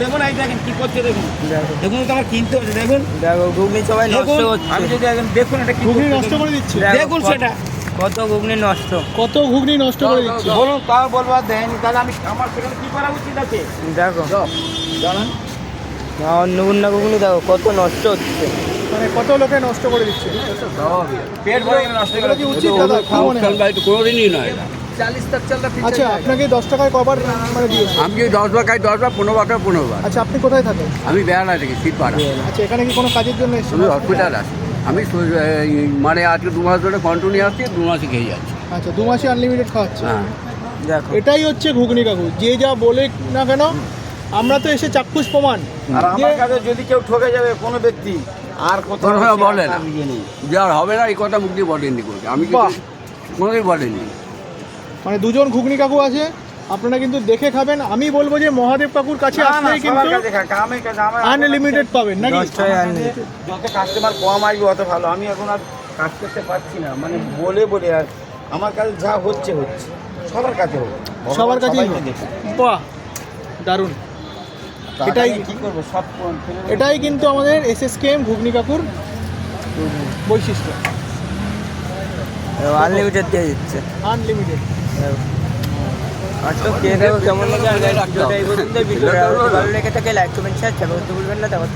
দেখুন এই দেখেন কি করছে, দেখুন দেখুন তো আমার কিনতে হচ্ছে, দেখুন দেখো ঘুগনি সবাই নষ্ট হচ্ছে। আমি যদি দেখুন এটা কি ঘুগনি করছে, নষ্ট করে দিচ্ছে। দেখুন সেটা কত ঘুগনি নষ্ট। কত ঘুগনি নষ্ট করে দিচ্ছে। বলুন, তাও বলবো আর দেয়নি, তাহলে আমি আমার সেখানে কি করা উচিত আছে? দেখো জানান অন্নপূর্ণ ঘুগনি দেখো কত নষ্ট হচ্ছে। মানে কত লোকে নষ্ট করে দিচ্ছে। পেট ভরে গেলে নষ্ট করে এগুলো কি উচিত দাদা? কি মনে হয়? কোনোদিনই নয় না। আচ্ছা, আপনাকে 10 টাকায় কবার মানে দিয়েছে? আমি যদি 10 বার খাই 10 বার, 15 বার খাই 15 বার। আচ্ছা, আপনি কোথায় থাকেন? আমি বেড়ানা থেকে শীতপাড়া, আচ্ছা, এখানে কি কোনো কাজের জন্য এসেছেন? আমি হসপিটাল আছি। আমি মানে আজকে 2 মাস ধরে কন্টিনিউ আসছি, 2 মাসই খেয়ে যাচ্ছি। আচ্ছা, 2 মাসে আনলিমিটেড খাওয়াচ্ছে। হ্যাঁ, দেখো এটাই হচ্ছে ঘুগনি কাকু। যে যা বলে না কেন, আমরা তো এসে চাক্ষুষ প্রমাণ। আর আমার কাছে যদি কেউ ঠকে যাবে কোনো ব্যক্তি, আর কোথাও কোনো সময় বলে না। আমি জানি। যে আর হবে না এই কথা মুখ দিয়ে বলেননি করে, আমি বাহ। কোনোদিন বলেনি। মানে দুজন ঘুগনি কাকু আছে, আপনারা কিন্তু দেখে খাবেন। আমি বলবো যে মহাদেব কাকুর কাছে না, না, আসলেই সবার কিন্তু কাছে খাক, আমার কাছে আমার আনলিমিটেড পাবেন নাকি? 10 টাকায় unlimited। যত কাস্টমার কম আসবে অত ভালো। আমি এখন আর কাজ করতে পারছি না, মানে বলে বলে আর আমার কাছে যা হচ্ছে হচ্ছে সবার কাছে হোক, সবার কাছেই সবাইকে হোক। দেখুন। বাহ, দারুণ। টাকা এটাই- নিয়ে কি করবো, সব ফেলে দেবো। এটাই কিন্তু আমাদের SSKM ঘুগনি কাকুর বৈশিষ্ট্য, আনলিমিটেড দিয়ে দিচ্ছে। আনলিমিটেড। আর তো খেয়ে দেখো কেমন লাগে। আর ভিডিওটা এই পর্যন্ত। ভিডিওটা ভালো লেগে থাকে লাইক কমেন্ট শেয়ার করতে ভুলবেন না। তারপর